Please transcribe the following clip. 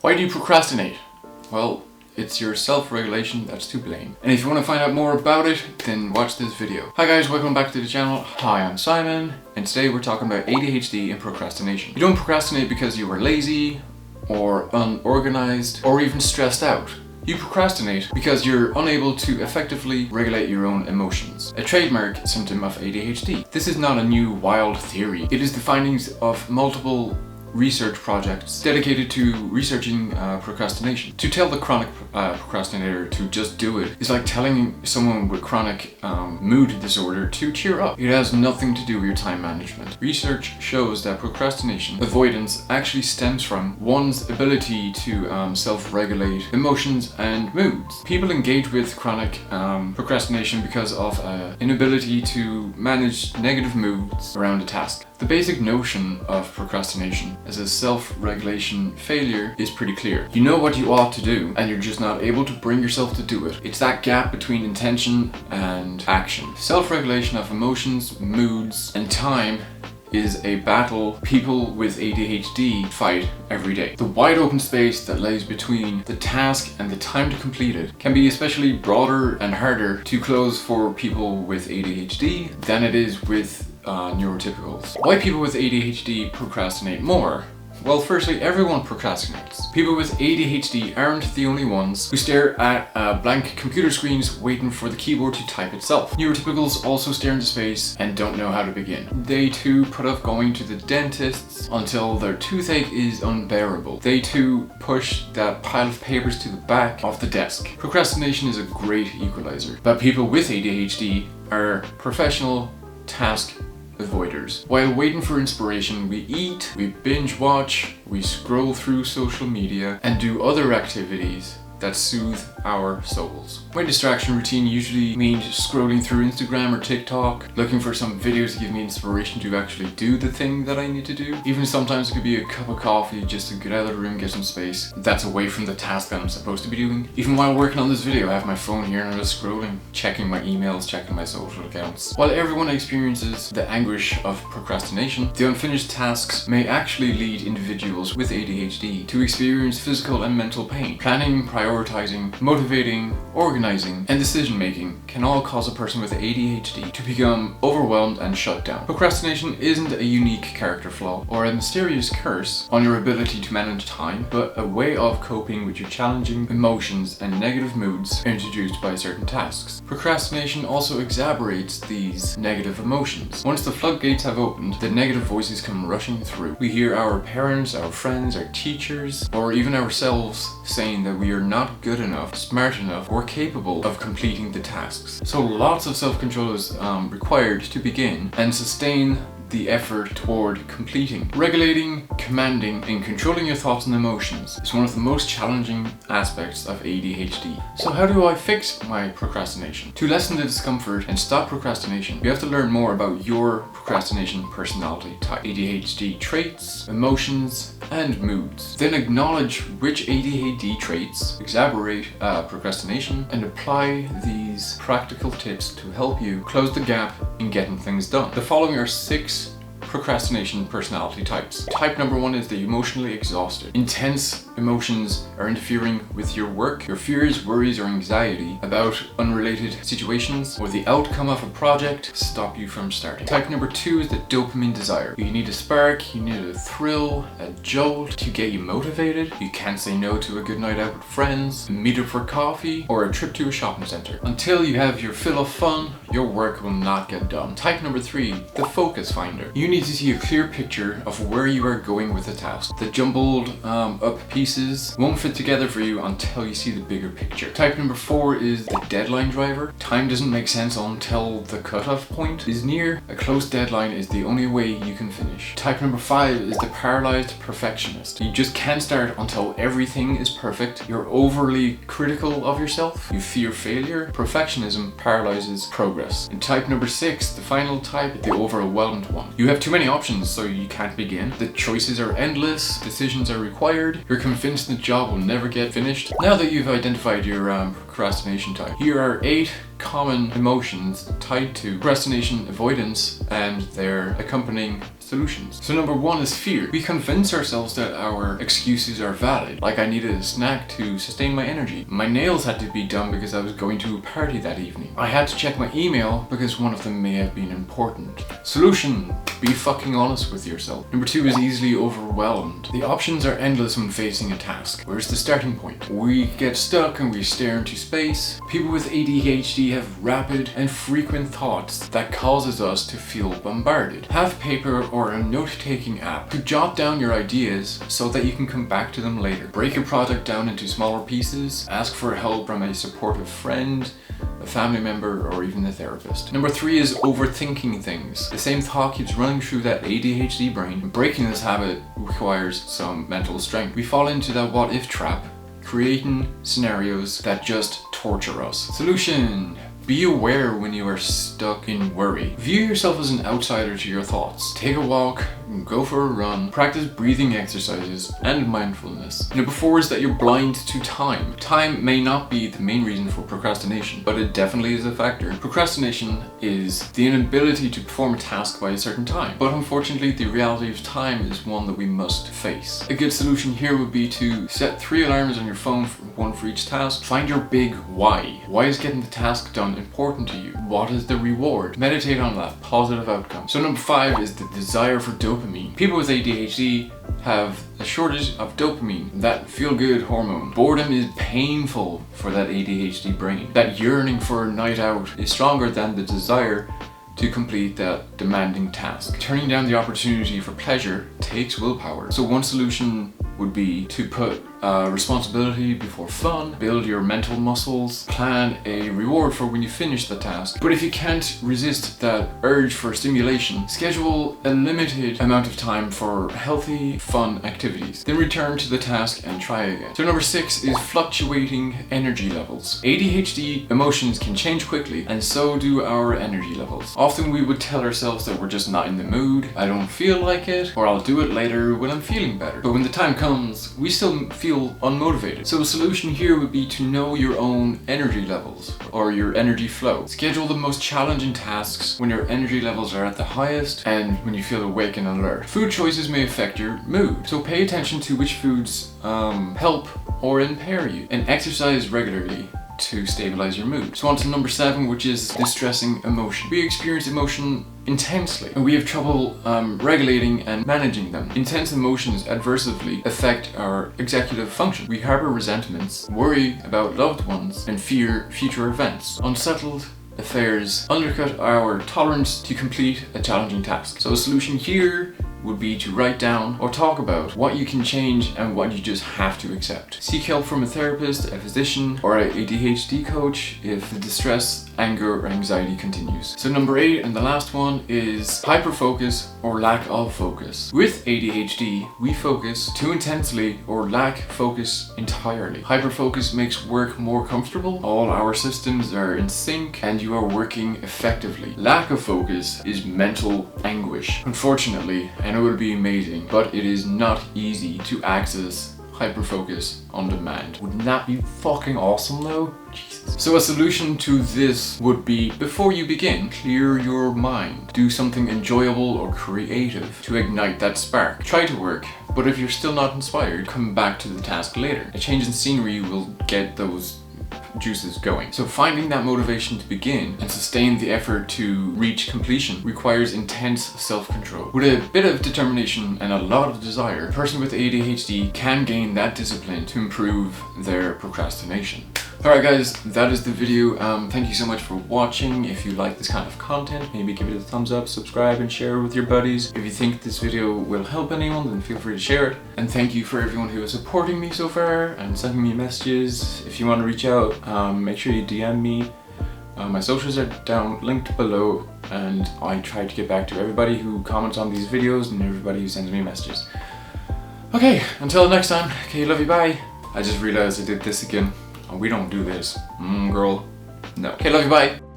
Why do you procrastinate? Well, it's your self-regulation that's to blame. And if you want to find out more about it, then watch this video. Hi guys, welcome back to the channel. Hi, I'm Simon, and today we're talking about ADHD and procrastination. You don't procrastinate because you are lazy, or unorganized, or even stressed out. You procrastinate because you're unable to effectively regulate your own emotions, a trademark symptom of ADHD. This is not a new wild theory. It is the findings of multiple research projects dedicated to researching procrastination. To tell the chronic procrastinator to just do it is like telling someone with chronic mood disorder to cheer up. It has nothing to do with your time management. Research shows that procrastination avoidance actually stems from one's ability to self-regulate emotions and moods. People engage with chronic procrastination because of inability to manage negative moods around a task. The basic notion of procrastination as a self-regulation failure is pretty clear. You know what you ought to do, and you're just not able to bring yourself to do it. It's that gap between intention and action. Self-regulation of emotions, moods, and time is a battle people with ADHD fight every day. The wide open space that lays between the task and the time to complete it can be especially broader and harder to close for people with ADHD than it is with neurotypicals. Why people with ADHD procrastinate more? Well, firstly, everyone procrastinates. People with ADHD aren't the only ones who stare at blank computer screens waiting for the keyboard to type itself. Neurotypicals also stare into space and don't know how to begin. They too put off going to the dentists until their toothache is unbearable. They too push that pile of papers to the back of the desk. Procrastination is a great equalizer, but people with ADHD are professional task avoiders. While waiting for inspiration, we eat, we binge watch, we scroll through social media, and do other activities that soothe our souls. My distraction routine usually means scrolling through Instagram or TikTok, looking for some videos to give me inspiration to actually do the thing that I need to do. Even sometimes it could be a cup of coffee just to get out of the room, get some space that's away from the task that I'm supposed to be doing. Even while working on this video, I have my phone here and I'm just scrolling, checking my emails, checking my social accounts. While everyone experiences the anguish of procrastination, the unfinished tasks may actually lead individuals with ADHD to experience physical and mental pain. Planning, prioritizing, motivating, organizing, and decision-making can all cause a person with ADHD to become overwhelmed and shut down. Procrastination isn't a unique character flaw or a mysterious curse on your ability to manage time, but a way of coping with your challenging emotions and negative moods introduced by certain tasks. Procrastination also exacerbates these negative emotions. Once the floodgates have opened, the negative voices come rushing through. We hear our parents, our friends, our teachers, or even ourselves saying that we are not good enough, smart enough, or capable of completing the tasks. So lots of self-control is required to begin and sustain the effort toward completing. Regulating, commanding, and controlling your thoughts and emotions is one of the most challenging aspects of ADHD. So how do I fix my procrastination? To lessen the discomfort and stop procrastination, you have to learn more about your procrastination personality type, ADHD traits, emotions, and moods. Then acknowledge which ADHD traits exacerbate procrastination and apply these practical tips to help you close the gap in getting things done. The following are 6 procrastination personality types. Type number 1 is the emotionally exhausted. Intense emotions are interfering with your work. Your fears, worries, or anxiety about unrelated situations or the outcome of a project stop you from starting. Type number 2 is the dopamine desire. You need a spark, you need a thrill, a jolt to get you motivated. You can't say no to a good night out with friends, meet up for coffee, or a trip to a shopping center. Until you have your fill of fun, your work will not get done. Type number 3, the focus finder. You need to see a clear picture of where you are going with the task. The jumbled up pieces won't fit together for you until you see the bigger picture. Type number 4 is the deadline driver. Time doesn't make sense until the cutoff point is near. A close deadline is the only way you can finish. Type number 5 is the paralyzed perfectionist. You just can't start until everything is perfect. You're overly critical of yourself. You fear failure. Perfectionism paralyzes progress. And type number 6, the final type, the overwhelmed one. You have too many options, so you can't begin. The choices are endless, decisions are required. You're convinced the job will never get finished. Now that you've identified your procrastination type, here are 8 common emotions tied to procrastination avoidance and their accompanying solutions. So number 1 is fear. We convince ourselves that our excuses are valid, like I needed a snack to sustain my energy. My nails had to be done because I was going to a party that evening. I had to check my email because one of them may have been important. Solution: be fucking honest with yourself. Number 2 is easily overwhelmed. The options are endless when facing a task. Where's the starting point? We get stuck and we stare into space. People with ADHD have rapid and frequent thoughts that causes us to feel bombarded. Have paper or a note-taking app to jot down your ideas so that you can come back to them later. Break a project down into smaller pieces. Ask for help from a supportive friend, a family member, or even a therapist. Number 3 is overthinking things. The same thought keeps running through that ADHD brain. Breaking this habit requires some mental strength. We fall into that what if trap, creating scenarios that just torture us. Solution: be aware when you are stuck in worry. View yourself as an outsider to your thoughts. Take a walk, go for a run, practice breathing exercises and mindfulness. Number 4 is that you're blind to time. Time may not be the main reason for procrastination, but it definitely is a factor. Procrastination is the inability to perform a task by a certain time, but unfortunately the reality of time is one that we must face. A good solution here would be to set 3 alarms on your phone, one for each task. Find your big why. Why is getting the task done important to you? What is the reward? Meditate on that positive outcome. So number 5 is the desire for dopamine. People with ADHD have a shortage of dopamine, that feel-good hormone. Boredom is painful for that ADHD brain. That yearning for a night out is stronger than the desire to complete that demanding task. Turning down the opportunity for pleasure takes willpower. So one solution would be to put responsibility before fun, build your mental muscles, plan a reward for when you finish the task. But if you can't resist that urge for stimulation, schedule a limited amount of time for healthy, fun activities. Then return to the task and try again. So number 6 is fluctuating energy levels. ADHD emotions can change quickly, and so do our energy levels. Often we would tell ourselves that we're just not in the mood, I don't feel like it, or I'll do it later when I'm feeling better. But when the time comes, we still feel unmotivated. So a solution here would be to know your own energy levels or your energy flow. Schedule the most challenging tasks when your energy levels are at the highest and when you feel awake and alert. Food choices may affect your mood, so pay attention to which foods help or impair you, and exercise regularly to stabilize your mood. So on to number 7, which is distressing emotion. We experience emotion intensely and we have trouble regulating and managing them. Intense emotions adversely affect our executive function. We harbor resentments, worry about loved ones, and fear future events. Unsettled affairs undercut our tolerance to complete a challenging task. So a solution here would be to write down or talk about what you can change and what you just have to accept. Seek help from a therapist, a physician, or an ADHD coach if the distress, anger, or anxiety continues. So number 8 and the last one is hyperfocus or lack of focus. With ADHD, we focus too intensely or lack focus entirely. Hyperfocus makes work more comfortable, all our systems are in sync, and you are working effectively. Lack of focus is mental anguish. Unfortunately, I know it would be amazing, but it is not easy to access hyperfocus on demand. Wouldn't that be fucking awesome though? Jesus. So a solution to this would be, before you begin, clear your mind. Do something enjoyable or creative to ignite that spark. Try to work, but if you're still not inspired, come back to the task later. A change in scenery will get those juices going. So finding that motivation to begin and sustain the effort to reach completion requires intense self-control. With a bit of determination and a lot of desire, a person with ADHD can gain that discipline to improve their procrastination. Alright guys, that is the video. Thank you so much for watching. If you like this kind of content, maybe give it a thumbs up, subscribe, and share it with your buddies. If you think this video will help anyone, then feel free to share it. And thank you for everyone who is supporting me so far and sending me messages. If you want to reach out, make sure you DM me. My socials are down linked below, and I try to get back to everybody who comments on these videos and everybody who sends me messages. Okay, until next time. Okay, love you, bye. I just realized I did this again. We don't do this. Girl. No. Okay, love you, bye.